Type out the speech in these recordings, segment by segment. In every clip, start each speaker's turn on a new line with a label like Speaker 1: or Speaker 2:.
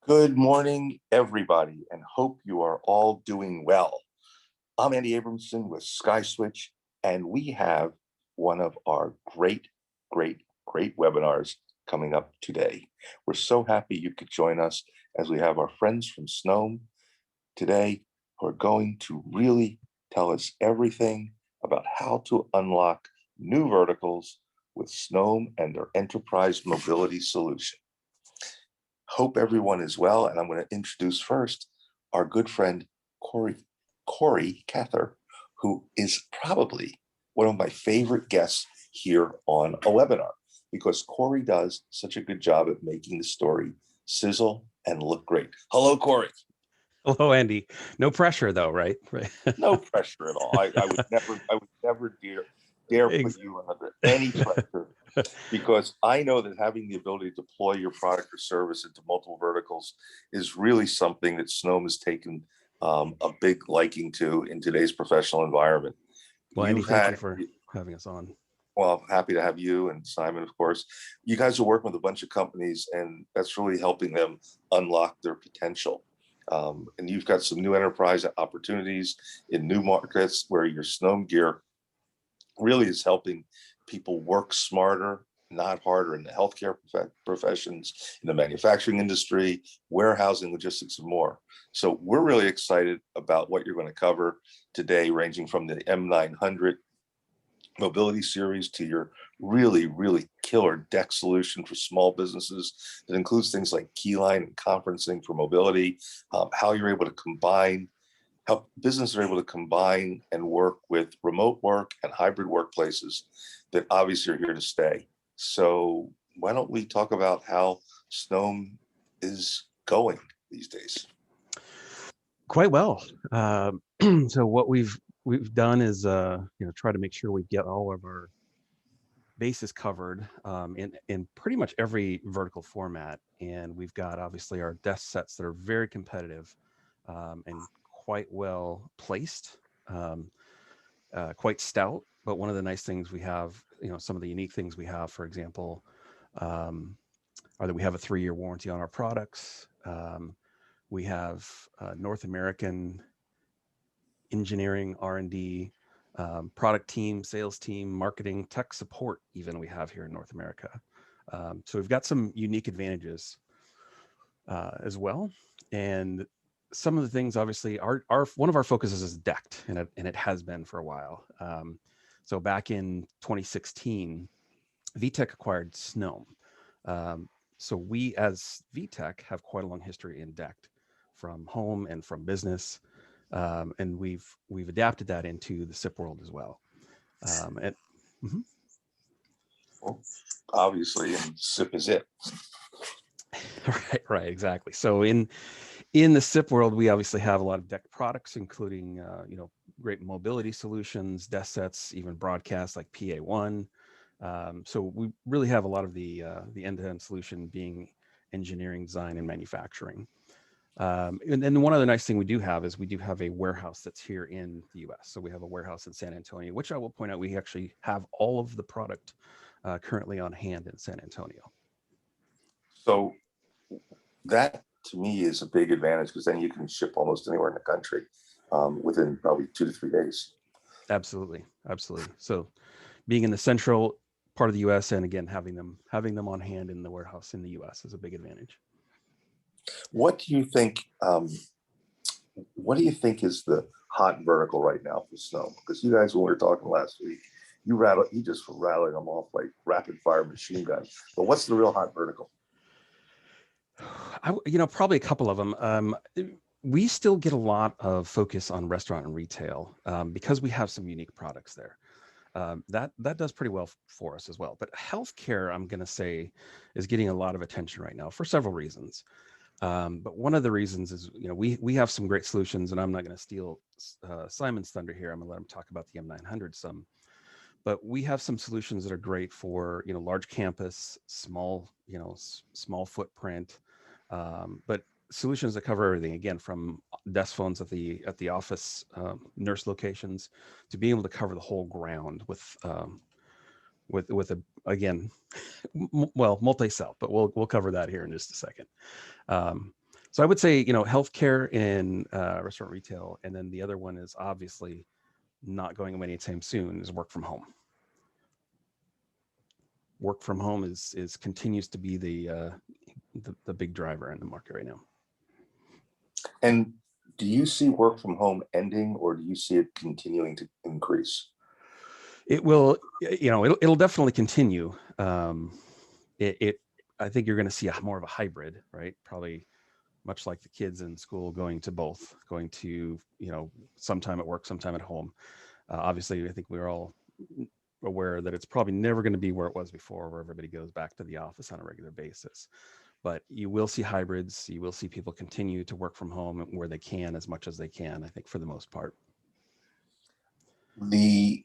Speaker 1: Good morning, everybody, and hope you are all doing well. I'm Andy Abramson with SkySwitch, and we have one of our great webinars coming up today. We're so happy you could join us as we have our friends from Snom today who are going to really tell us everything about how to unlock new verticals with Snom and their enterprise mobility solution. Hope everyone is well, and I'm going to introduce first our good friend Corey Cather, who is probably one of my favorite guests here on a webinar because Corey does such a good job at making the story sizzle and look great. Hello, Corey.
Speaker 2: Hello, Andy. No pressure, though, right? Right.
Speaker 1: No pressure at all. I would never dare put you under any pressure, because I know that having the ability to deploy your product or service into multiple verticals is really something that Snom has taken a big liking to in today's professional environment.
Speaker 2: Well, Andy, thank you for having us on.
Speaker 1: Well, I'm happy to have you and Simon, of course. You guys are working with a bunch of companies, and that's really helping them unlock their potential. And you've got some new enterprise opportunities in new markets where your Snom gear really is helping people work smarter, not harder, in the healthcare professions, in the manufacturing industry, warehousing, logistics, and more. So we're really excited about what you're going to cover today, ranging from the M900 mobility series to your really killer deck solution for small businesses that includes things like keyline and conferencing for mobility, how you're able to combine, how businesses are able to combine and work with remote work and hybrid workplaces that obviously are here to stay. So why don't we talk about how Snom is going these days?
Speaker 2: Quite well. So what we've done is try to make sure we get all of our bases covered in pretty much every vertical format, and we've got obviously our desk sets that are very competitive and quite well placed, quite stout. But one of the nice things we have, some of the unique things we have, for example, are that we have a 3-year warranty on our products. We have North American engineering, R&D, product team, sales team, marketing, tech support, even we have here in North America. So we've got some unique advantages as well. And some of the things, obviously, our one of our focuses is DECT, and it has been for a while. So back in 2016, VTech acquired Snom. So we, as VTech, have quite a long history in DECT, from home and from business, and we've adapted that into the SIP world as well.
Speaker 1: Well, obviously, and SIP is it.
Speaker 2: Right, exactly. So in the SIP world, we obviously have a lot of DECT products, including great mobility solutions, desk sets, even broadcasts like PA1. So we really have a lot of the end-to-end solution being engineering, design, and manufacturing. And then one other nice thing we do have is we do have a warehouse that's here in the US. So we have a warehouse in San Antonio, which I will point out, we actually have all of the product currently on hand in San Antonio.
Speaker 1: So that to me is a big advantage, because then you can ship almost anywhere in the country within probably 2 to 3 days.
Speaker 2: Absolutely. So being in the central part of the US, and again, having them on hand in the warehouse in the US is a big advantage.
Speaker 1: What do you think? What do you think is the hot vertical right now for Snom? Because you guys, when we were talking last week, you just were rattling them off like rapid fire machine gun. But what's the real hot vertical?
Speaker 2: Probably a couple of them. We still get a lot of focus on restaurant and retail because we have some unique products there. That does pretty well for us as well. But healthcare, I'm going to say, is getting a lot of attention right now for several reasons. But one of the reasons is, we have some great solutions, and I'm not going to steal Simon's thunder here. I'm going to let him talk about the M900 some. But we have some solutions that are great for, large campus, small footprint, but solutions that cover everything, again, from desk phones at the office, nurse locations, to being able to cover the whole ground with again, multi-cell, but we'll cover that here in just a second. So I would say, healthcare and restaurant retail, and then the other one is obviously not going away anytime soon, is work from home. Work from home is continues to be the big driver in the market right now.
Speaker 1: And do you see work from home ending, or do you see it continuing to increase?
Speaker 2: It will, it'll definitely continue. I think you're going to see more of a hybrid, right? Probably much like the kids in school going to, sometime at work, sometime at home. Obviously, I think we're all aware that it's probably never going to be where it was before, where everybody goes back to the office on a regular basis. But you will see hybrids. You will see people continue to work from home where they can, as much as they can, I think, for the most part.
Speaker 1: The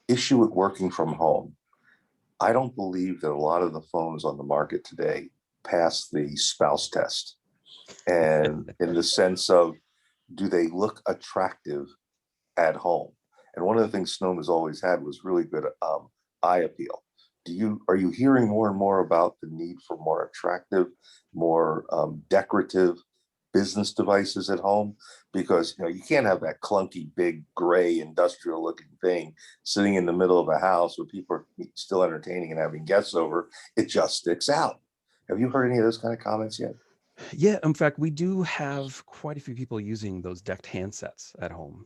Speaker 1: issue with working from home, I don't believe that a lot of the phones on the market today pass the spouse test. And in the sense of, do they look attractive at home? And one of the things Snom has always had was really good eye appeal. Are you hearing more and more about the need for more attractive, more decorative business devices at home? Because you can't have that clunky, big, gray, industrial looking thing sitting in the middle of a house where people are still entertaining and having guests over. It just sticks out. Have you heard any of those kind of comments yet?
Speaker 2: Yeah, in fact, we do have quite a few people using those decked handsets at home.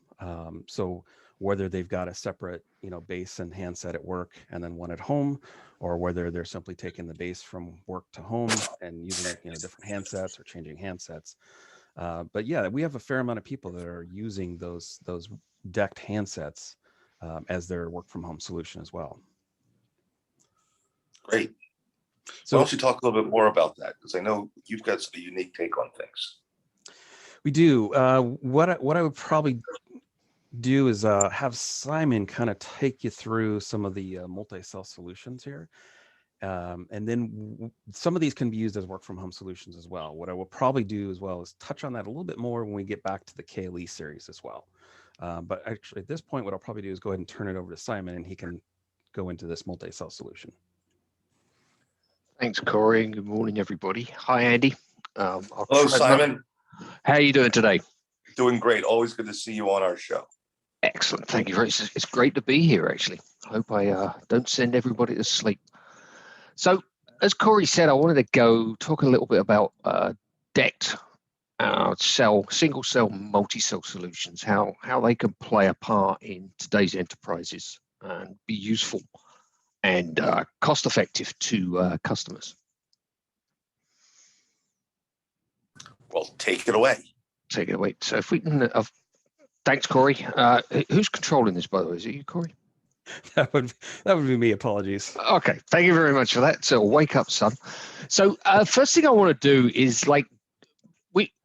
Speaker 2: So whether they've got a separate, base and handset at work and then one at home, or whether they're simply taking the base from work to home and using, different handsets or changing handsets. But yeah, we have a fair amount of people that are using those decked handsets as their work from home solution as well.
Speaker 1: Great.
Speaker 2: So
Speaker 1: why don't you talk a little bit more about that? Because I know you've got a unique take on things.
Speaker 2: We do. What I would probably do is have Simon kind of take you through some of the multi-cell solutions here. And then some of these can be used as work from home solutions as well. What I will probably do as well is touch on that a little bit more when we get back to the KLE series as well. But actually at this point, what I'll probably do is go ahead and turn it over to Simon and he can go into this multi-cell solution.
Speaker 3: Thanks, Corey, and good morning, everybody. Hi, Andy.
Speaker 1: Hello, Simon.
Speaker 3: How are you doing today?
Speaker 1: Doing great. Always good to see you on our show.
Speaker 3: Excellent. Thank you very much. It's great to be here, actually. I hope I don't send everybody to sleep. So, as Corey said, I wanted to go talk a little bit about decked single cell, multi-cell solutions, how they can play a part in today's enterprises and be useful and cost effective to customers.
Speaker 1: Well, take it away.
Speaker 3: Take it away. So if we can, thanks, Corey. Who's controlling this, by the way? Is it you, Corey?
Speaker 2: That would be me. Apologies.
Speaker 3: Okay, thank you very much for that. So wake up, son. So first thing I want to do is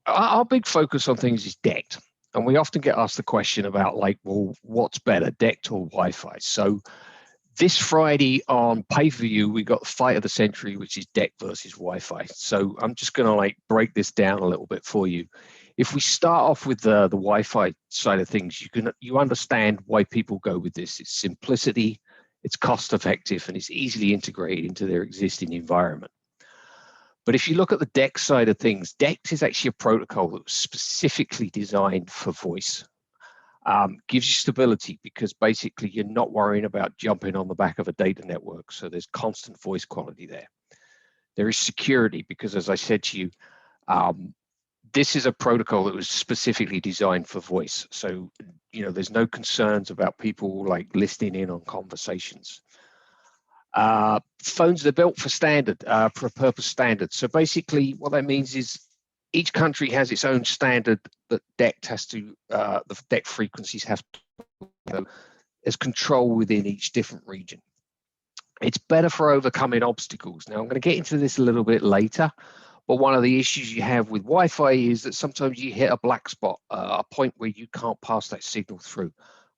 Speaker 3: our big focus on things is decked, and we often get asked the question about well, what's better, decked or Wi-Fi? So this Friday on pay-per-view, we got Fight of the Century, which is decked versus Wi-Fi. So I'm just going to break this down a little bit for you. If we start off with the Wi-Fi side of things, you understand why people go with this. It's simplicity, it's cost effective, and it's easily integrated into their existing environment. But if you look at the DECT side of things, DECT is actually a protocol that was specifically designed for voice. Gives you stability because basically you're not worrying about jumping on the back of a data network. So there's constant voice quality there. There is security because, as I said to you, this is a protocol that was specifically designed for voice. So, there's no concerns about people listening in on conversations. Phones are built for standard, for a purpose standard. So basically what that means is each country has its own standard that DECT has to, the DECT frequencies have to, as control within each different region. It's better for overcoming obstacles. Now I'm going to get into this a little bit later, but one of the issues you have with Wi-Fi is that sometimes you hit a black spot, a point where you can't pass that signal through.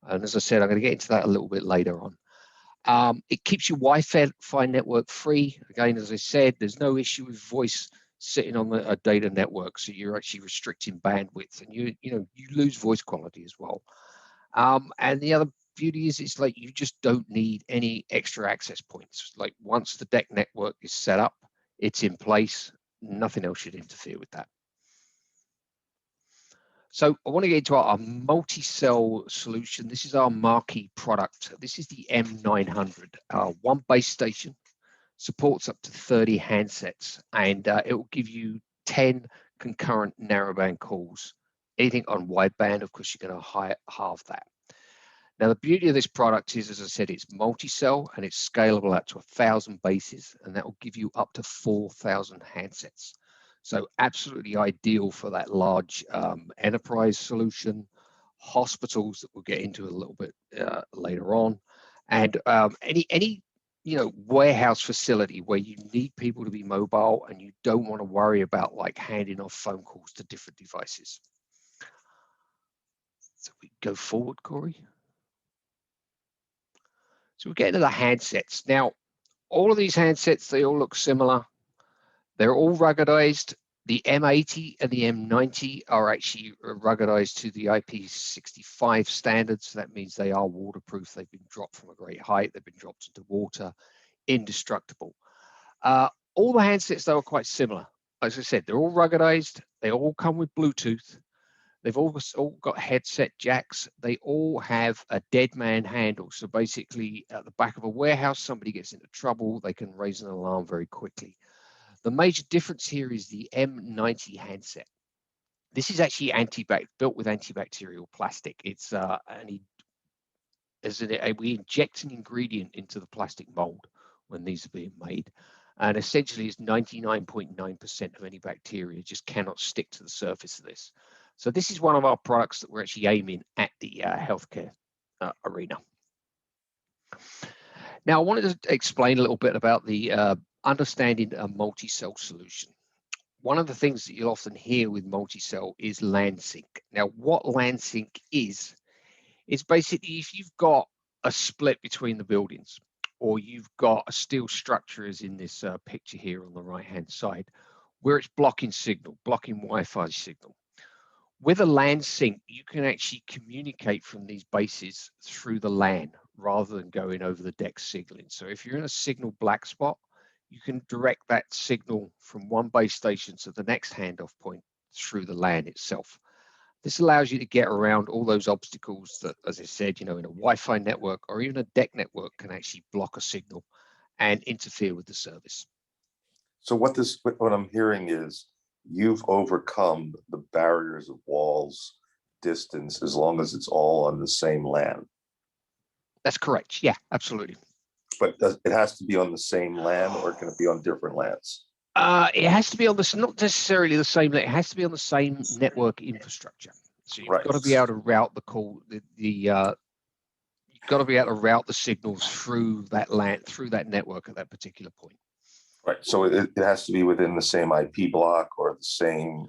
Speaker 3: And as I said, I'm going to get into that a little bit later on. It keeps your Wi-Fi network free. Again, as I said, there's no issue with voice sitting on a data network, so you're actually restricting bandwidth, and you lose voice quality as well. And the other beauty is it's you just don't need any extra access points. Once the DECT network is set up, it's in place. Nothing else should interfere with that. So I want to get into our multi-cell solution. This is our marquee product. This is the M900, one base station, supports up to 30 handsets, and it will give you 10 concurrent narrowband calls. Anything on wideband, of course, you're going to halve that. Now, the beauty of this product is, as I said, it's multi-cell and it's scalable out to 1,000 bases, and that will give you up to 4,000 handsets. So absolutely ideal for that large enterprise solution, hospitals that we'll get into a little bit later on, and any warehouse facility where you need people to be mobile and you don't want to worry about like handing off phone calls to different devices. So we go forward, Corey. So we get into the handsets. Now, all of these handsets, they all look similar. They're all ruggedized. The M80 and the M90 are actually ruggedized to the IP65 standards. So that means they are waterproof. They've been dropped from a great height. They've been dropped into water, indestructible. All the handsets, though, are quite similar. As I said, they're all ruggedized. They all come with Bluetooth. They've all got headset jacks. They all have a dead man handle. So basically, at the back of a warehouse, somebody gets into trouble, they can raise an alarm very quickly. The major difference here is the M90 handset. This is actually built with antibacterial plastic. It's we inject an ingredient into the plastic mold when these are being made, and essentially it's 99.9% of any bacteria just cannot stick to the surface of this. So this is one of our products that we're actually aiming at the healthcare arena. Now, I wanted to explain a little bit about the understanding a multi-cell solution. One of the things that you'll often hear with multi-cell is Landsync. Now, what Landsync is basically if you've got a split between the buildings, or you've got a steel structure, as in this picture here on the right-hand side, where it's blocking signal, blocking Wi-Fi signal. With a Landsync, you can actually communicate from these bases through the LAN rather than going over the deck signaling. So if you're in a signal black spot, you can direct that signal from one base station to the next handoff point through the LAN itself. This allows you to get around all those obstacles that, as I said, in a Wi-Fi network or even a deck network can actually block a signal and interfere with the service.
Speaker 1: So what I'm hearing is you've overcome the barriers of walls, distance, as long as it's all on the same LAN.
Speaker 3: That's correct. Yeah, absolutely.
Speaker 1: But it has to be on the same LAN, or can it be on different LANs?
Speaker 3: It has to be on this, not necessarily the same. It has to be on the same network infrastructure. So you've got to be able to route the call. You've got to be able to route the signals through that LAN, through that network at that particular point.
Speaker 1: Right. So it has to be within the same IP block or the same.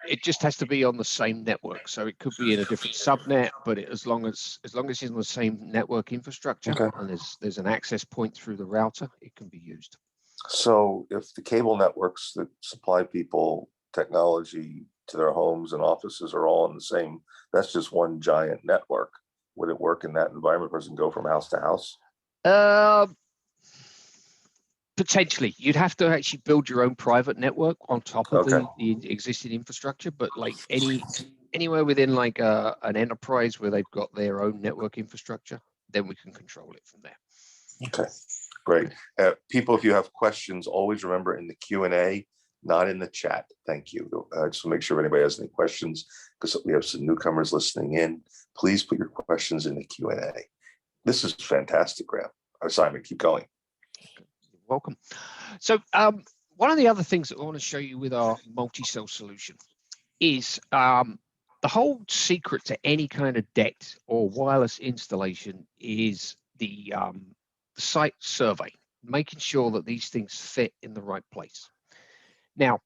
Speaker 3: It just has to be on the same network. So it could be in a different subnet, but as long as it's on the same network infrastructure, okay, and there's an access point through the router, it can be used.
Speaker 1: So if the cable networks that supply people technology to their homes and offices are all in the same, that's just one giant network. Would it work in that environment? Person go from house to house?
Speaker 3: Potentially, you'd have to actually build your own private network on top of the existing infrastructure. But like anywhere within like an enterprise where they've got their own network infrastructure, then we can control it from there.
Speaker 1: Okay, great. People, if you have questions, always remember in the Q&A, not in the chat. Thank you. Just to make sure if anybody has any questions, because we have some newcomers listening in, please put your questions in the Q&A. This is fantastic, Graham. Simon, keep going.
Speaker 3: Welcome. So one of the other things that I want to show you with our multi-cell solution is the whole secret to any kind of DECT or wireless installation is the site survey, making sure that these things fit in the right place. Now,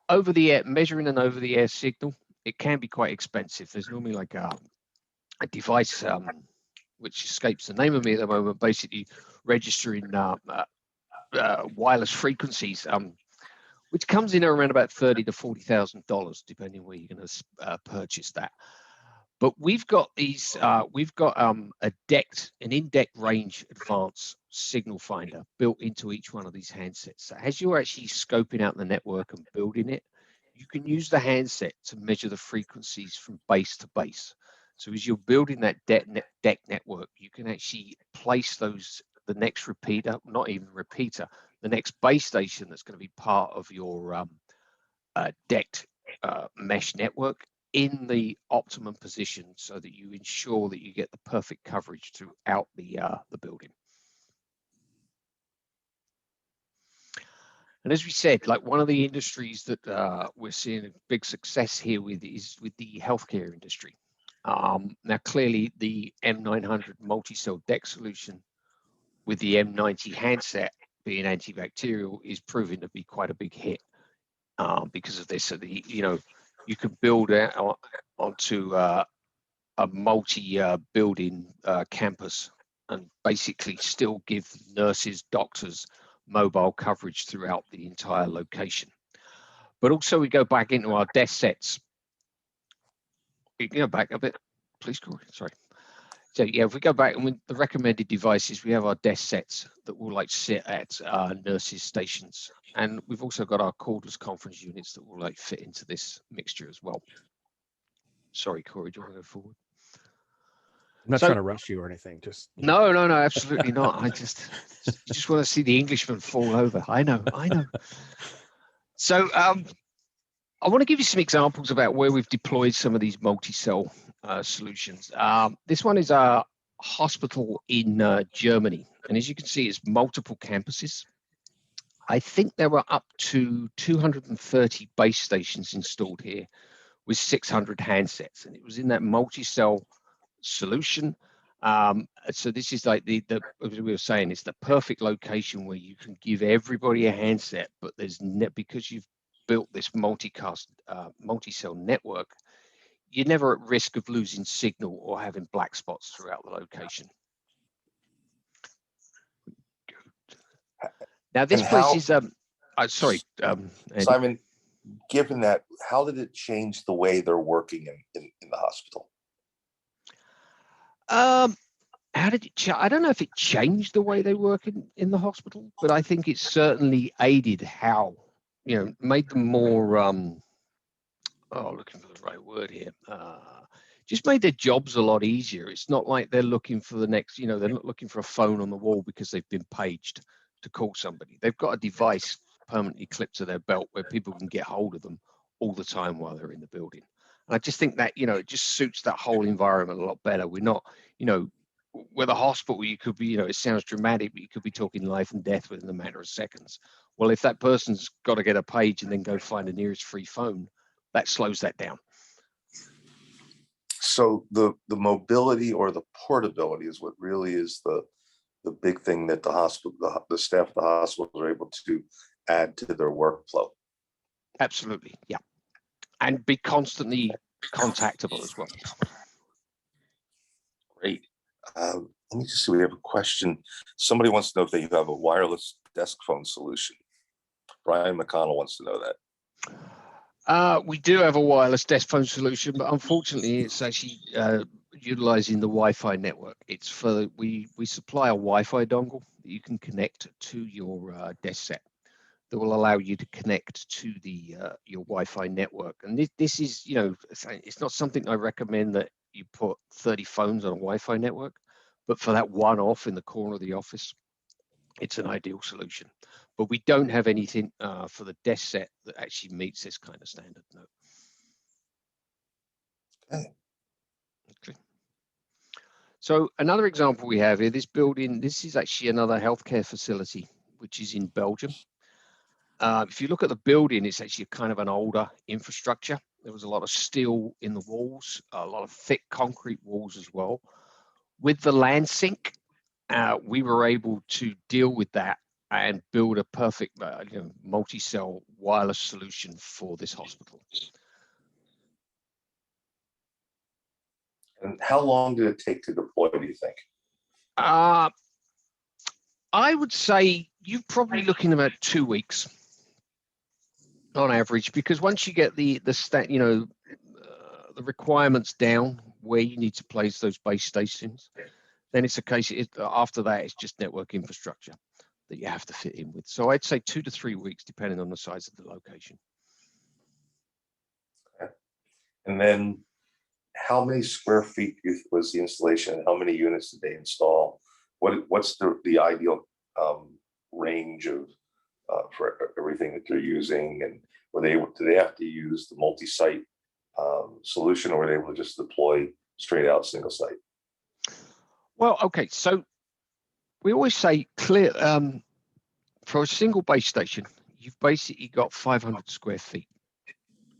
Speaker 3: over the air, measuring an over the air signal, it can be quite expensive. There's normally like a device which escapes the name of me at the moment, basically registering wireless frequencies, which comes in around about $30,000 to $40,000, depending where you're going to purchase that. But we've got these. We've got an in-depth range advanced signal finder built into each one of these handsets. So as you're actually scoping out the network and building it, you can use the handset to measure the frequencies from base to base. So as you're building that deck network, you can actually place the next repeater, not even repeater, the next base station that's going to be part of your decked mesh network in the optimum position, so that you ensure that you get the perfect coverage throughout the building. And as we said, like, one of the industries that we're seeing a big success here with is with the healthcare industry. Now, clearly, the M900 multi-cell deck solution with the M90 handset being antibacterial is proving to be quite a big hit because of this. So you can build out onto a multi-building campus and basically still give nurses, doctors mobile coverage throughout the entire location. But also, we go back into our desk sets. You can go back a bit, please, Corey. Sorry. So yeah, if we go back and with the recommended devices, we have our desk sets that will like sit at nurses' stations, and we've also got our cordless conference units that will like fit into this mixture as well. Sorry, Corey, do you want to go forward?
Speaker 2: I'm not trying to rush you or anything. Just
Speaker 3: no, absolutely not. You just want to see the Englishman fall over. I know. So I want to give you some examples about where we've deployed some of these multi-cell solutions. This one is a hospital in Germany, and as you can see, it's multiple campuses. I think there were up to 230 base stations installed here with 600 handsets, and it was in that multi-cell solution. So this is like as we were saying, it's the perfect location where you can give everybody a handset, but because you've built this multi-cell network, you're never at risk of losing signal or having black spots throughout the location. Now this place is sorry,
Speaker 1: Simon, given that, how did it change the way they're working in the hospital?
Speaker 3: How did it I don't know if it changed the way they work in the hospital, but I think it certainly aided how, made them more looking for the right word here, just made their jobs a lot easier. It's not like they're looking for the next, they're not looking for a phone on the wall because they've been paged to call somebody. They've got a device permanently clipped to their belt where people can get hold of them all the time while they're in the building. And I just think that, it just suits that whole environment a lot better. We're not, with a hospital, you could be, it sounds dramatic, but you could be talking life and death within a matter of seconds. Well, if that person's got to get a page and then go find the nearest free phone, that slows that down.
Speaker 1: So the mobility or the portability is what really is the big thing that the hospital, the staff of the hospitals are able to add to their workflow.
Speaker 3: Absolutely, yeah, and be constantly contactable as well.
Speaker 1: Great. Let me just see. We have a question. Somebody wants to know if you have a wireless desk phone solution. Brian McConnell wants to know that.
Speaker 3: We do have a wireless desk phone solution, but unfortunately, it's actually utilizing the Wi-Fi network. It's for we supply a Wi-Fi dongle that you can connect to your desk set that will allow you to connect to the your Wi-Fi network. And this is, it's not something I recommend that you put 30 phones on a Wi-Fi network, but for that one-off in the corner of the office, it's an ideal solution. But we don't have anything for the desk set that actually meets this kind of standard. No. Okay. So another example we have here, this building, this is actually another healthcare facility, which is in Belgium. If you look at the building, it's actually kind of an older infrastructure. There was a lot of steel in the walls, a lot of thick concrete walls as well. With the Landsync, we were able to deal with that and build a perfect multi-cell wireless solution for this hospital.
Speaker 1: And how long did it take to deploy, do you think?
Speaker 3: I would say you're probably looking about 2 weeks on average, because once you get the requirements down where you need to place those base stations, then it's a case, after that, it's just network infrastructure that you have to fit in with. So I'd say 2 to 3 weeks, depending on the size of the location.
Speaker 1: And then how many square feet was the installation? How many units did they install? What's the ideal range of for everything that they're using? And do they have to use the multi-site solution, or were they able to just deploy straight out single site?
Speaker 3: Well, okay, so we always say clear for a single base station, you've basically got 500 square feet.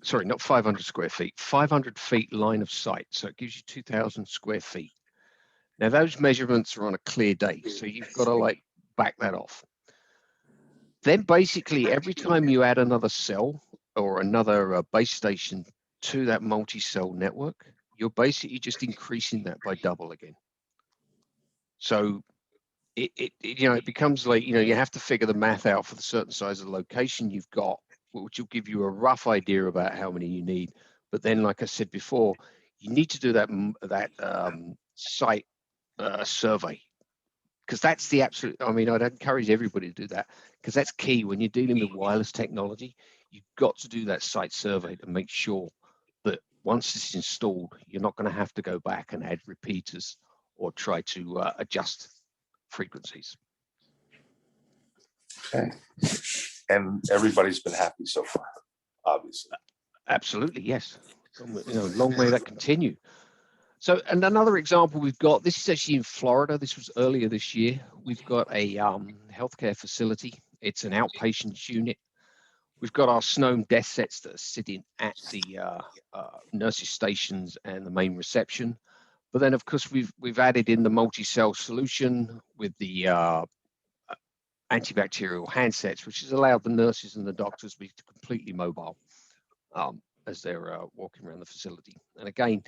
Speaker 3: Sorry, not 500 square feet, 500 feet line of sight. So it gives you 2,000 square feet. Now those measurements are on a clear day, so you've got to like back that off. Then basically every time you add another cell or another base station to that multi-cell network, you're basically just increasing that by double again. So it becomes like, you have to figure the math out for the certain size of the location you've got, which will give you a rough idea about how many you need. But then, like I said before, you need to do that site survey, because that's the absolute, I'd encourage everybody to do that, because that's key when you're dealing with wireless technology. You've got to do that site survey to make sure that once it's installed, you're not going to have to go back and add repeaters or try to adjust frequencies.
Speaker 1: Okay. And everybody's been happy so far, obviously.
Speaker 3: Absolutely, yes. Long may that continue. So, and another example we've got, this is actually in Florida. This was earlier this year. We've got a healthcare facility. It's an outpatient unit. We've got our Snom desk sets that are sitting at the nurses' stations and the main reception. But then, of course, we've added in the multi-cell solution with the antibacterial handsets, which has allowed the nurses and the doctors to be completely mobile as they're walking around the facility. And again,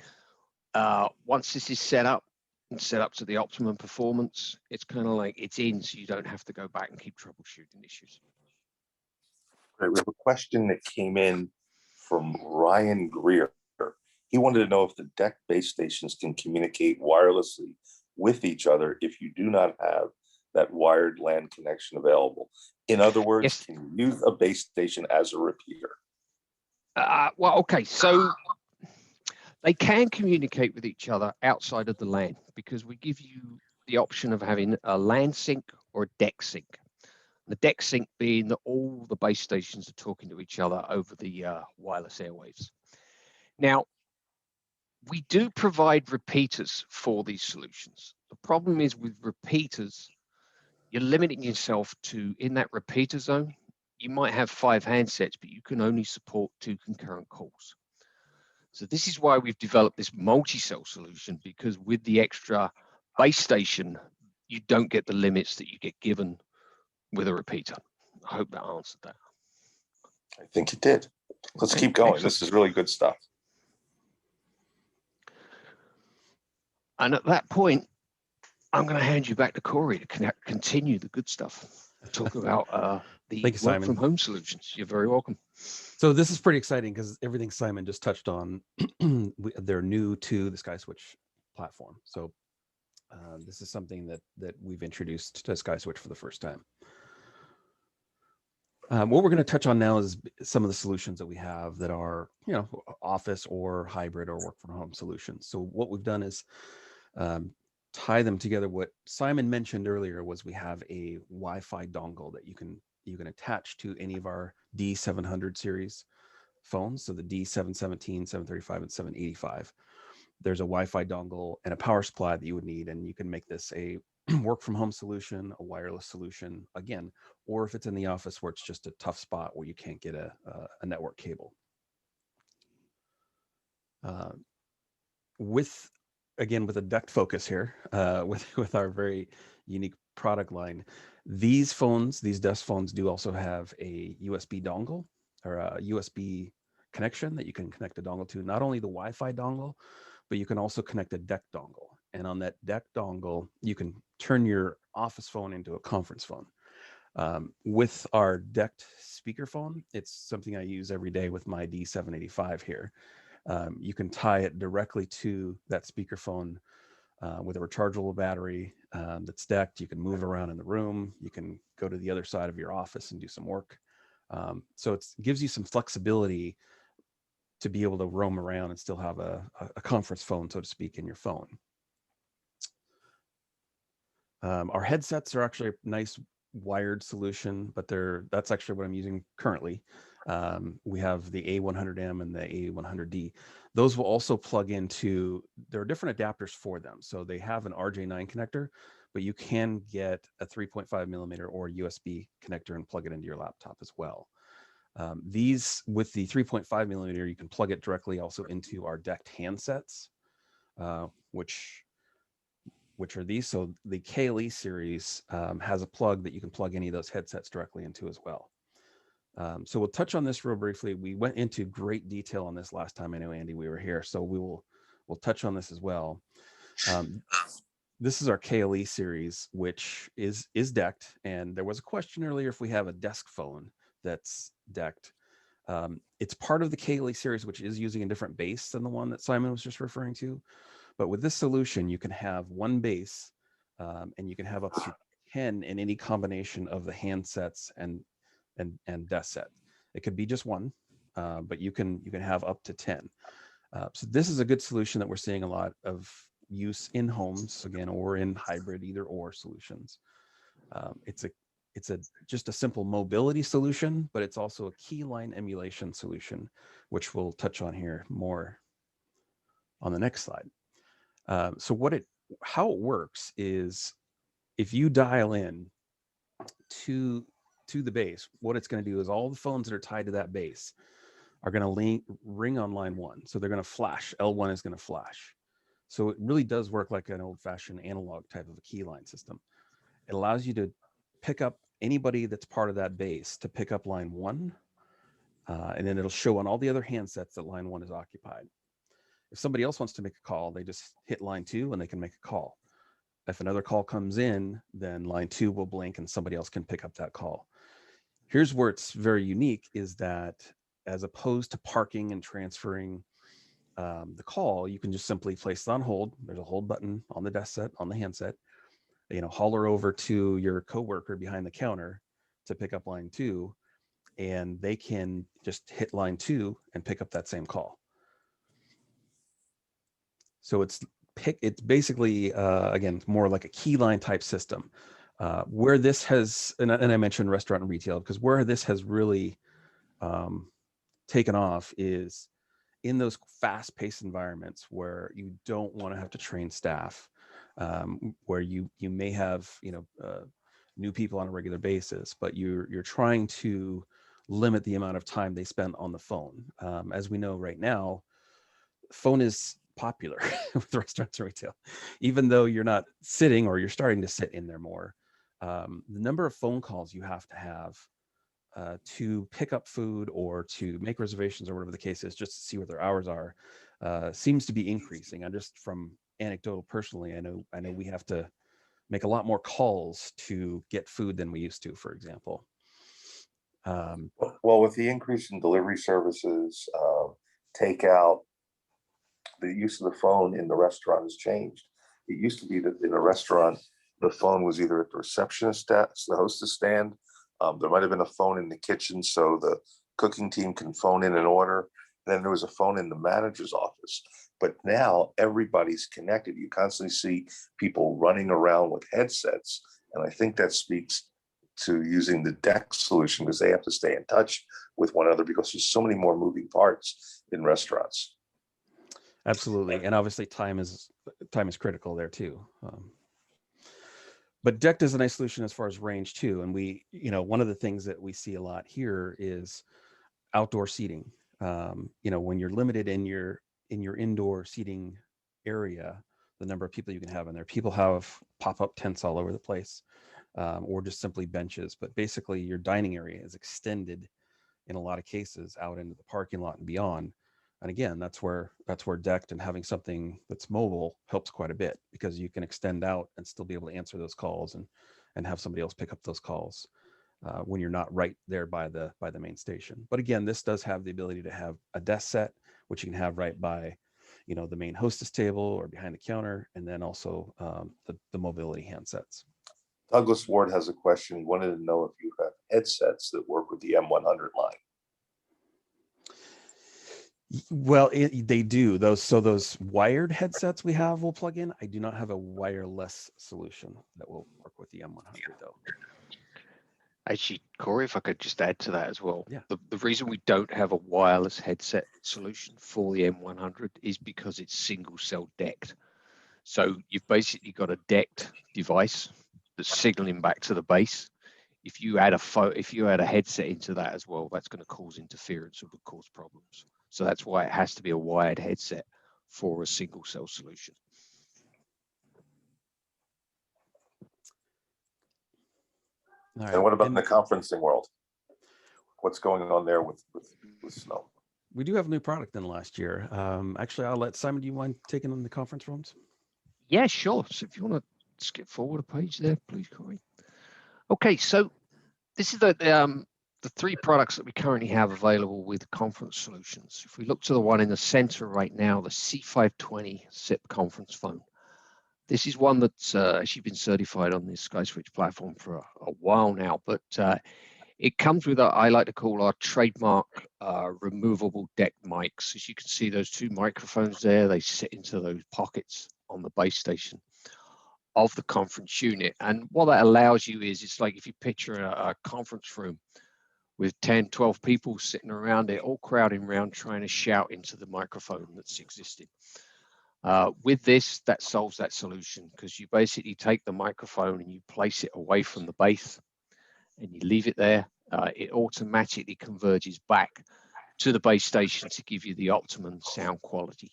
Speaker 3: once this is set up and set up to the optimum performance, it's kind of like it's in, so you don't have to go back and keep troubleshooting issues.
Speaker 1: Great. We have a question that came in from Ryan Greer. He wanted to know if the deck base stations can communicate wirelessly with each other if you do not have that wired LAN connection available. In other words,
Speaker 3: Yes.
Speaker 1: Can you use a base station as a repeater?
Speaker 3: Well, okay, so they can communicate with each other outside of the LAN, because we give you the option of having a Landsync or a deck sync. The deck sync being that all the base stations are talking to each other over the wireless airwaves. Now, we do provide repeaters for these solutions. The problem is with repeaters, you're limiting yourself to, in that repeater zone, you might have 5 handsets, but you can only support 2 concurrent calls. So this is why we've developed this multi-cell solution, because with the extra base station, you don't get the limits that you get given with a repeater. I hope that answered that.
Speaker 1: I think it did. Let's keep going. Excellent. This is really good stuff.
Speaker 3: And at that point, I'm going to hand you back to Corey to continue the good stuff. Talk about the work from home solutions. You're very welcome.
Speaker 2: So this is pretty exciting because everything Simon just touched on, they're new to the SkySwitch platform. So this is something that we've introduced to SkySwitch for the first time. What we're going to touch on now is some of the solutions that we have that are, office or hybrid or work from home solutions. So what we've done is tie them together. What Simon mentioned earlier was we have a Wi-Fi dongle that you can attach to any of our D700 series phones. So the D717, 735, and 785. There's a Wi-Fi dongle and a power supply that you would need, and you can make this a work from home solution, a wireless solution again, or if it's in the office where it's just a tough spot where you can't get a network cable. With a duct focus here, with our very unique product line, these desk phones do also have a USB dongle or a USB connection that you can connect a dongle to. Not only the Wi-Fi dongle, but you can also connect a deck dongle. And on that deck dongle, you can turn your office phone into a conference phone. With our decked speakerphone, it's something I use every day with my D785 here. You can tie it directly to that speakerphone with a rechargeable battery that's decked. You can move it around in the room. You can go to the other side of your office and do some work. So it gives you some flexibility to be able to roam around and still have a conference phone, so to speak, in your phone. Our headsets are actually a nice wired solution, but that's actually what I'm using currently. We have the A100M and the A100D. Those will also plug into, there are different adapters for them. So they have an RJ9 connector, but you can get a 3.5 millimeter or USB connector and plug it into your laptop as well. These, with the 3.5 millimeter, you can plug it directly also into our decked handsets, which are these. So the KLE series has a plug that you can plug any of those headsets directly into as well. So we'll touch on this real briefly. We went into great detail on this last time. I know, Andy, we were here, so we'll touch on this as well. This is our KLE series, which is decked. And there was a question earlier if we have a desk phone that's decked. It's part of the KLE series, which is using a different base than the one that Simon was just referring to. But with this solution, you can have one base, and you can have up to 10 in any combination of the handsets and desk set. It could be just one, but you can have up to 10. So this is a good solution that we're seeing a lot of use in homes, again, or in hybrid either or solutions. It's just a simple mobility solution, but it's also a keyline emulation solution, which we'll touch on here more on the next slide. So how it works is, if you dial in to the base, what it's going to do is all the phones that are tied to that base are going to ring on line 1. So they're going to flash. L1 is going to flash. So it really does work like an old-fashioned analog type of a keyline system. It allows you to pick up anybody that's part of that base to pick up line 1, and then it'll show on all the other handsets that line 1 is occupied. If somebody else wants to make a call, they just hit line 2 and they can make a call. If another call comes in, then line 2 will blink and somebody else can pick up that call. Here's where it's very unique, is that as opposed to parking and transferring the call, you can just simply place it on hold. There's a hold button on the desk set, on the handset. Holler over to your coworker behind the counter to pick up line 2, and they can just hit line 2 and pick up that same call. So it's basically, again, more like a keyline type system. Where this has, and I mentioned restaurant and retail, because where this has really taken off is in those fast-paced environments where you don't want to have to train staff, where you may have new people on a regular basis, but you're trying to limit the amount of time they spend on the phone. As we know right now, phone is popular with restaurants and retail, even though you're not sitting, or you're starting to sit in there more. The number of phone calls you have to pick up food or to make reservations or whatever the case is, just to see what their hours are, seems to be increasing. And just from anecdotal personally, I know we have to make a lot more calls to get food than we used to, for example.
Speaker 1: Well, with the increase in delivery services, takeout, the use of the phone in the restaurant has changed. It used to be that in a restaurant, the phone was either at the receptionist desk, the hostess stand. There might have been a phone in the kitchen, so the cooking team can phone in an order. Then there was a phone in the manager's office. But now everybody's connected. You constantly see people running around with headsets. And I think that speaks to using the deck solution, because they have to stay in touch with one another, because there's so many more moving parts in restaurants.
Speaker 2: Absolutely. And obviously time is critical there too. But decked is a nice solution as far as range too. And one of the things that we see a lot here is outdoor seating. When you're limited in your indoor seating area, the number of people you can have in there, people have pop-up tents all over the place, or just simply benches. But basically your dining area is extended in a lot of cases out into the parking lot and beyond. And again, that's where decked and having something that's mobile helps quite a bit, because you can extend out and still be able to answer those calls and have somebody else pick up those calls when you're not right there by the main station. But again, this does have the ability to have a desk set, which you can have right by, the main hostess table or behind the counter, and then also the mobility handsets.
Speaker 1: Douglas Ward has a question. He wanted to know if you have headsets that work with the M100 line.
Speaker 2: Well, they do those. So those wired headsets we have will plug in. I do not have a wireless solution that will work with the M100 though.
Speaker 3: Actually, Corey, if I could just add to that as well.
Speaker 2: Yeah.
Speaker 3: The reason we don't have a wireless headset solution for the M100 is because it's single cell decked. So you've basically got a decked device that's signaling back to the base. If you add a headset into that as well, that's going to cause interference and would cause problems. So that's why it has to be a wired headset for a single cell solution.
Speaker 2: All right.
Speaker 1: And what about in the conferencing world? What's going on there with Snom?
Speaker 2: We do have a new product in the last year. Actually, I'll let Simon. Do you mind taking on the conference rooms?
Speaker 3: Yeah, sure. So if you want to skip forward a page there, please, Corey. Okay, so this is the three products that we currently have available with conference solutions. If we look to the one in the center right now, the C520 SIP conference phone. This is one that's actually been certified on the SkySwitch platform for a while now, but it comes with I like to call our trademark removable deck mics. As you can see, those two microphones there, they sit into those pockets on the base station of the conference unit. And what that allows you is, it's like if you picture a conference room with 10, 12 people sitting around it, all crowding around trying to shout into the microphone that's existing. With this, that solves that solution, because you basically take the microphone and you place it away from the base and you leave it there. It automatically converges back to the base station to give you the optimum sound quality.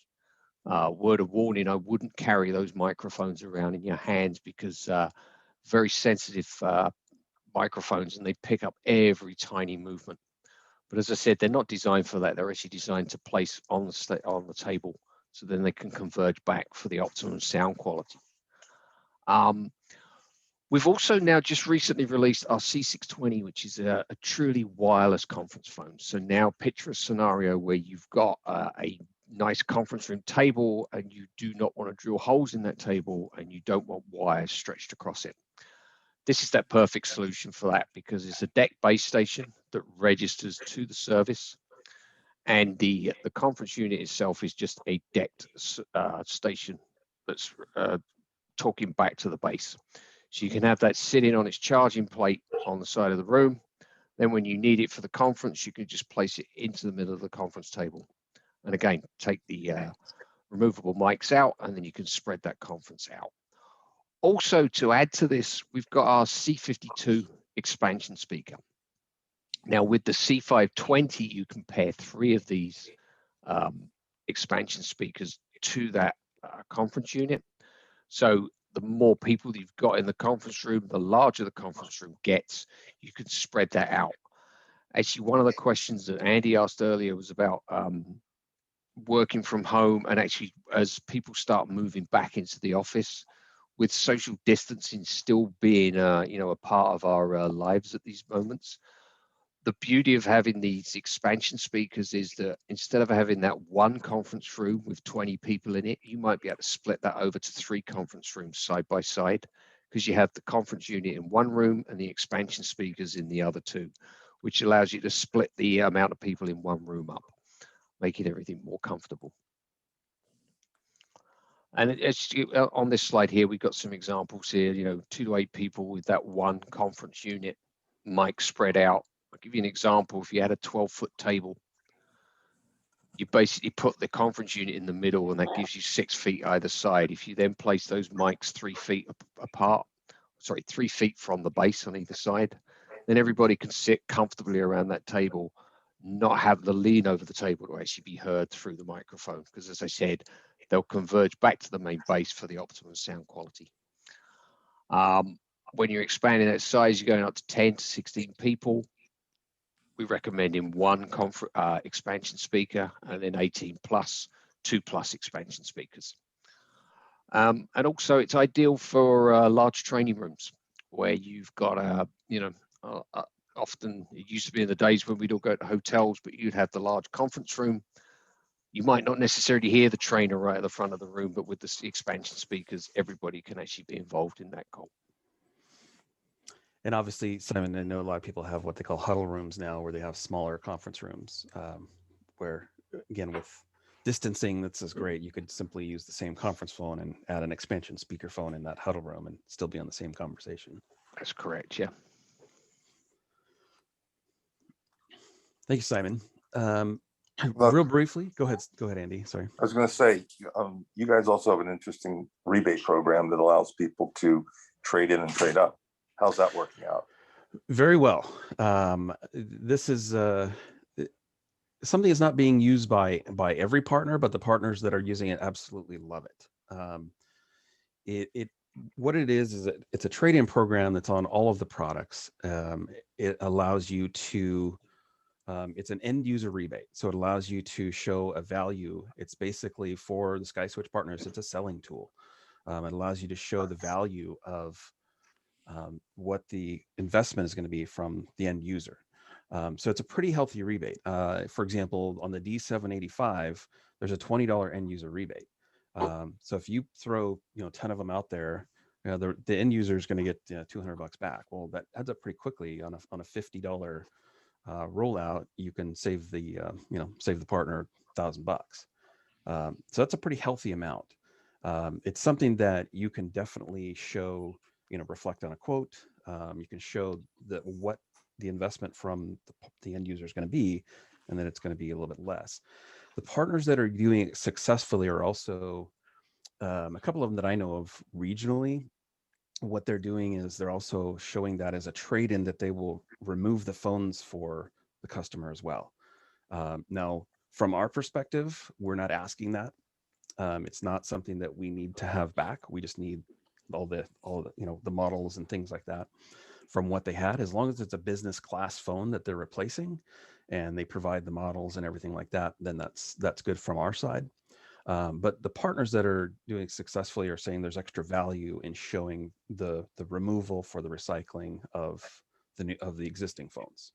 Speaker 3: Word of warning, I wouldn't carry those microphones around in your hands, because very sensitive microphones, and they pick up every tiny movement. But as I said, they're not designed for that. They're actually designed to place on the table, so then they can converge back for the optimum sound quality. We've also now just recently released our C620, which is a truly wireless conference phone. So now picture a scenario where you've got a nice conference room table and you do not want to drill holes in that table and you don't want wires stretched across it. This is that perfect solution for that, because it's a deck base station that registers to the service, and the conference unit itself is just a decked station that's talking back to the base. So you can have that sitting on its charging plate on the side of the room. Then when you need it for the conference, you can just place it into the middle of the conference table. And again, take the removable mics out, and then you can spread that conference out. Also, to add to this, we've got our C52 expansion speaker. Now with the C520, you compare 3 of these expansion speakers to that conference unit. So the more people you've got in the conference room, the larger the conference room gets. You can spread that out. Actually, one of the questions that Andy asked earlier was about working from home, and actually as people start moving back into the office, with social distancing still being a part of our lives at these moments. The beauty of having these expansion speakers is that instead of having that one conference room with 20 people in it, you might be able to split that over to 3 conference rooms side by side, because you have the conference unit in one room and the expansion speakers in the other 2, which allows you to split the amount of people in one room up, making everything more comfortable. And on this slide here, we've got some examples here, 2 to 8 people with that one conference unit, mic spread out. I'll give you an example. If you had a 12-foot table, you basically put the conference unit in the middle, and that gives you 6 feet either side. If you then place those mics 3 feet apart, 3 feet from the base on either side, then everybody can sit comfortably around that table, not have the lean over the table to actually be heard through the microphone, because as I said, they'll converge back to the main base for the optimum sound quality. When you're expanding that size, you're going up to 10 to 16 people. We recommend in one expansion speaker, and then 18 plus, 2+ expansion speakers. And also it's ideal for large training rooms where you've got often it used to be in the days when we'd all go to hotels, but you'd have the large conference room. You might not necessarily hear the trainer right at the front of the room, but with the expansion speakers, everybody can actually be involved in that call.
Speaker 2: And obviously, Simon, I know a lot of people have what they call huddle rooms now, where they have smaller conference rooms, where again, with distancing, this is great. You could simply use the same conference phone and add an expansion speakerphone in that huddle room and still be on the same conversation.
Speaker 3: That's correct. Yeah.
Speaker 2: Thank you, Simon.
Speaker 1: Look,
Speaker 2: Real briefly, go ahead, Andy. Sorry.
Speaker 1: I was going to say, you guys also have an interesting rebate program that allows people to trade in and trade up. How's that working out?
Speaker 2: Very well. This is something that's not being used by every partner, but the partners that are using it absolutely love it. What it is that it's a trade-in program that's on all of the products. It allows you to, it's an end user rebate. So it allows you to show a value. It's basically for the SkySwitch partners, it's a selling tool. It allows you to show the value of what the investment is going to be from the end user. So it's a pretty healthy rebate. For example, on the D785, there's a $20 end user rebate. So if you throw 10 of them out there, the end user is going to get $200 back. Well, that adds up pretty quickly on a $50 rollout. You can save the save the partner $1,000. So that's a pretty healthy amount. It's something that you can definitely show, reflect on a quote. You can show that what the investment from the end user is going to be, and then it's going to be a little bit less. The partners that are doing it successfully are also a couple of them that I know of regionally. What they're doing is they're also showing that as a trade-in, that they will remove the phones for the customer as well. Now, from our perspective, we're not asking that. It's not something that we need to have back. We just need all the the models and things like that from what they had. As long as it's a business class phone that they're replacing, and they provide the models and everything like that, then that's good from our side. But the partners that are doing successfully are saying there's extra value in showing the removal for the recycling of the existing phones.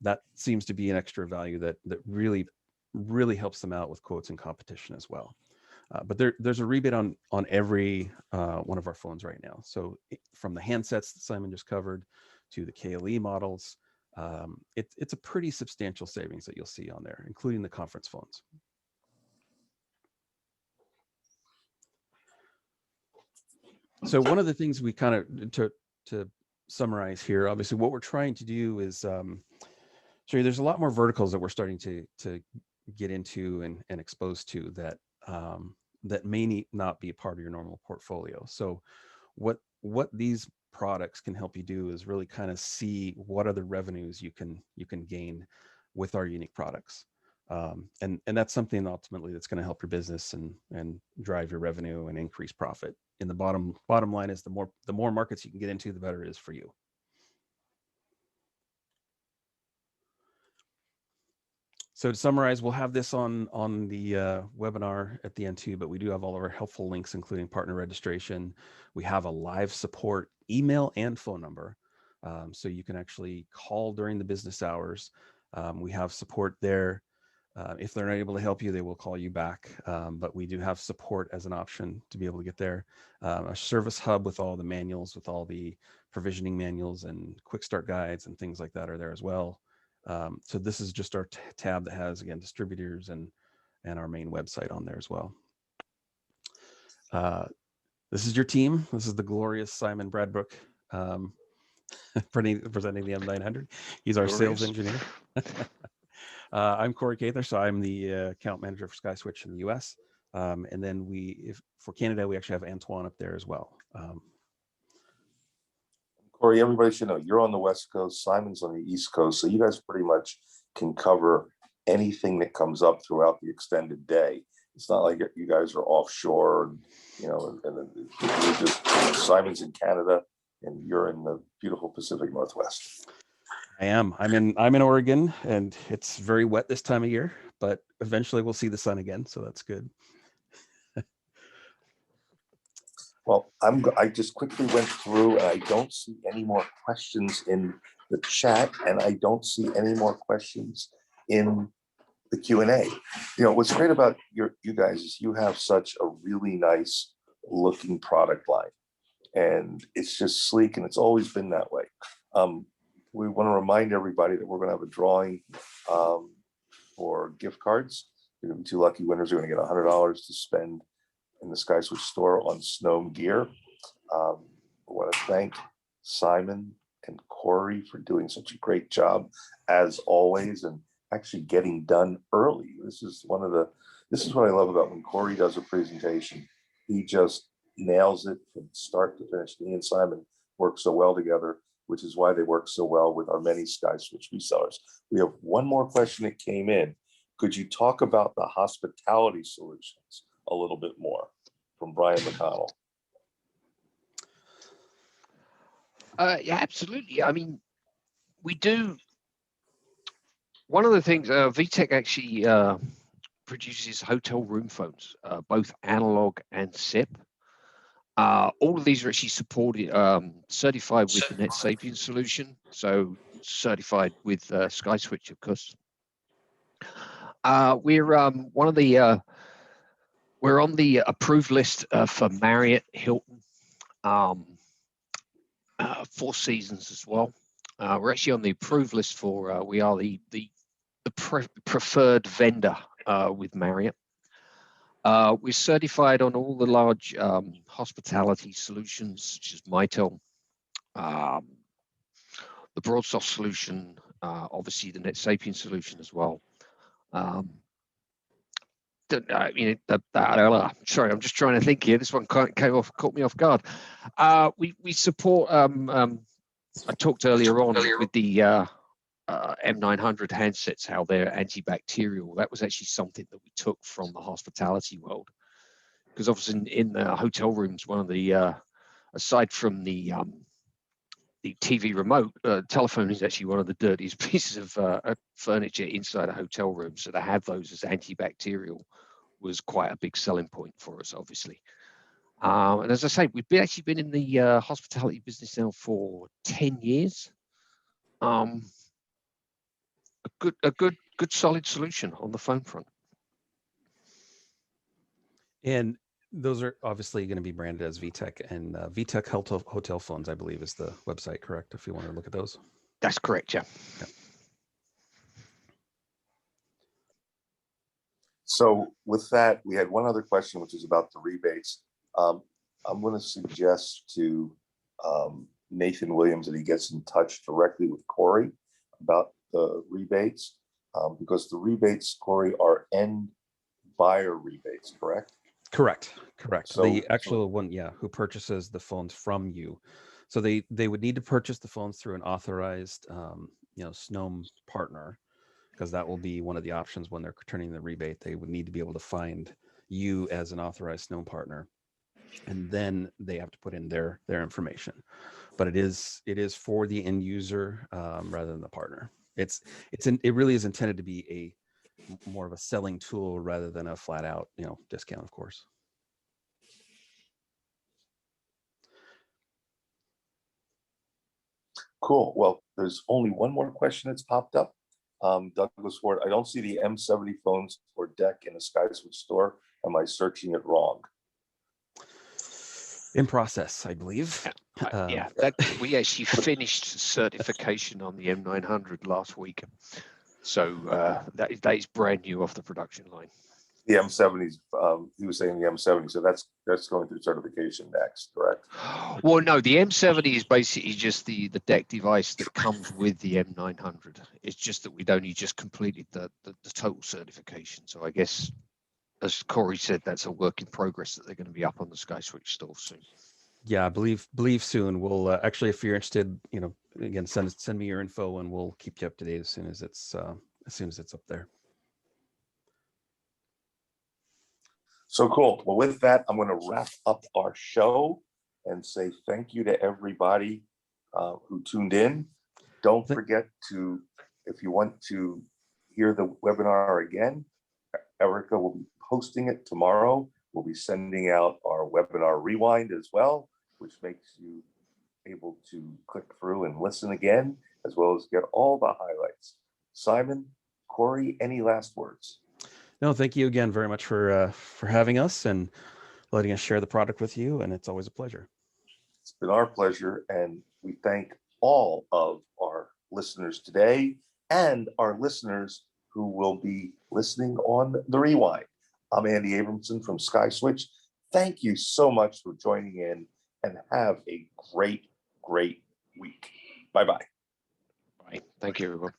Speaker 2: That seems to be an extra value that really helps them out with quotes and competition as well. But there's a rebate on every one of our phones right now. So from the handsets that Simon just covered to the KLE models, it's a pretty substantial savings that you'll see on there, including the conference phones. So one of the things we kind of, to summarize here, obviously what we're trying to do is show you there's a lot more verticals that we're starting to get into and exposed to that that may not be a part of your normal portfolio. So what these products can help you do is really kind of see what other revenues you can gain with our unique products. And that's something ultimately that's going to help your business and drive your revenue and increase profit. And the bottom line is the more markets you can get into, the better it is for you. So to summarize, we'll have this on the webinar at the end too, but we do have all of our helpful links, including partner registration. We have a live support email and phone number. So you can actually call during the business hours. We have support there. If they're not able to help you, they will call you back. But we do have support as an option to be able to get there. A service hub with all the manuals, with all the provisioning manuals and quick start guides and things like that are there as well. So this is just our tab that has, again, distributors and our main website on there as well. This is your team. This is the glorious Simon Bradbrook, presenting the M900. He's our sales engineer. I'm Corey Cather, so I'm the account manager for SkySwitch in the US. And then for Canada, we actually have Antoine up there as well.
Speaker 1: Corey, everybody should know you're on the West Coast, Simon's on the East Coast, so you guys pretty much can cover anything that comes up throughout the extended day. It's not like you guys are offshore, and you're just, Simon's in Canada and you're in the beautiful Pacific Northwest.
Speaker 2: I am. I'm in Oregon, and it's very wet this time of year, but eventually we'll see the sun again, so that's good.
Speaker 1: Well, I just quickly went through, and I don't see any more questions in the chat, and I don't see any more questions in the Q&A. What's great about you guys is you have such a really nice looking product line, and it's just sleek, and it's always been that way. We want to remind everybody that we're going to have a drawing for gift cards. You're going to be two lucky winners are going to get $100 to spend in the SkySwitch store on Snom gear. I want to thank Simon and Corey for doing such a great job as always, and actually getting done early. This is what I love about when Corey does a presentation. He just nails it from start to finish. He and Simon work so well together, which is why they work so well with our many SkySwitch resellers. We have one more question that came in. Could you talk about the hospitality solutions a little bit more? From Brian McConnell.
Speaker 3: Yeah, absolutely. I mean, we do. One of the things, VTech actually produces hotel room phones, both analog and SIP. All of these are actually supported, certified with the NetSapiens solution, so certified with SkySwitch, of course. We're on the approved list for Marriott, Hilton, Four Seasons as well. We're actually on the approved list for, we are the preferred vendor with Marriott. We're certified on all the large hospitality solutions, such as Mitel, the BroadSoft solution, obviously the NetSapiens solution as well. Sorry, I'm just trying to think here. This one caught me off guard. We support. I talked earlier on with the M900 handsets, how they're antibacterial. That was actually something that we took from the hospitality world, because obviously in the hotel rooms, one of the aside from the TV remote, telephone is actually one of the dirtiest pieces of furniture inside a hotel room. So to have those as antibacterial was quite a big selling point for us, obviously. And as I say, we've actually been in the hospitality business now for 10 years. A good solid solution on the phone front.
Speaker 2: And those are obviously going to be branded as VTech, and VTech Hotel Phones, I believe, is the website, correct? If you want to look at those.
Speaker 3: That's correct, yeah.
Speaker 1: So with that, we had one other question, which is about the rebates. I'm going to suggest to Nathan Williams that he gets in touch directly with Corey about the rebates, because the rebates, Corey, are end buyer rebates, correct?
Speaker 2: Correct. So the actual one, who purchases the phones from you. So they would need to purchase the phones through an authorized, Snom partner, because that will be one of the options when they're returning the rebate. They would need to be able to find you as an authorized Snom partner, and then they have to put in their information. But it is for the end user rather than the partner. It really is intended to be more of a selling tool rather than a flat out discount, of course.
Speaker 1: Cool. Well, there's only one more question that's popped up. Douglas Ward, I don't see the M70 phones or deck in the SkySwitch store. Am I searching it wrong?
Speaker 2: In process, I believe.
Speaker 3: We actually finished certification on the M900 last week. So that is brand new off the production line.
Speaker 1: The M70s, he was saying the M70, so that's going through certification next, correct?
Speaker 3: Well, no, the M70 is basically just the deck device that comes with the M900. It's just that we'd only just completed the total certification. So I guess, as Corey said, that's a work in progress that they're going to be up on the SkySwitch store soon.
Speaker 2: Yeah, I believe soon. We'll actually, if you're interested, again, send me your info and we'll keep you up to date as soon as it's up there.
Speaker 1: So cool. Well, with that, I'm going to wrap up our show and say thank you to everybody who tuned in. Don't forget to, if you want to hear the webinar again, Erica will be posting it tomorrow. We'll be sending out our webinar rewind as well, which makes you able to click through and listen again, as well as get all the highlights. Simon, Corey, any last words?
Speaker 2: No, thank you again very much for having us and letting us share the product with you. And it's always a pleasure.
Speaker 1: It's been our pleasure. And we thank all of our listeners today and our listeners who will be listening on the rewind. I'm Andy Abramson from Sky Switch. Thank you so much for joining in, and have a great week. Bye-bye.
Speaker 3: Right. Thank you, everyone.